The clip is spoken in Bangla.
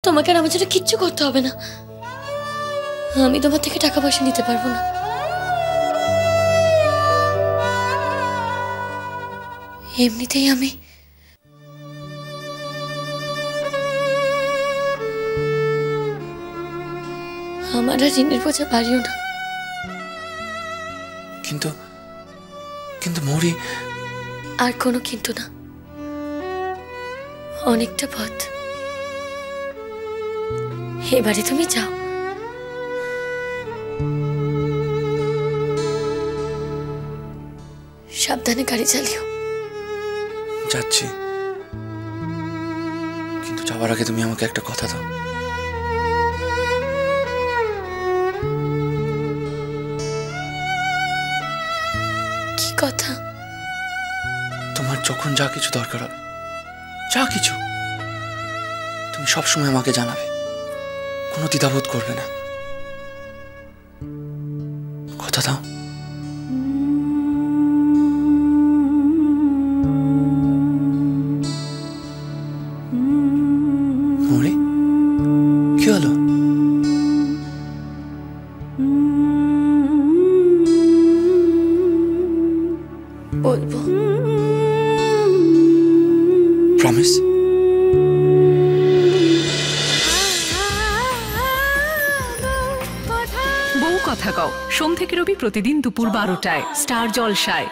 তোমাকে আর আমার জন্য কিচ্ছু করতে হবে না। আমি তোমার থেকে টাকা পয়সা নিতে পারবো না। এমনিতেই আমি আমার আর ঋণের বোঝা বাড়িও না। কিন্তু কিন্তু মৌরি, আর কোনো কিন্তু না, অনেকটা পথ। এবারে তুমি যাও। সাবধানে গাড়ি চালিও। যাচ্ছি, কিন্তু যাওয়ার আগে তুমি আমাকে একটা কথা দাও। কি কথা? তোমার যখন যা কিছু দরকার হবে, যা কিছু, তুমি সবসময় আমাকে জানাবে, কোনো দ্বিধাবোধ করবে না। কথা দাও। মৌরি, কি হলো? বলবো। প্রমিস? বউ কথা কও, সোম থেকে রবি প্রতিদিন দুপুর 12টায় স্টার জলসায়।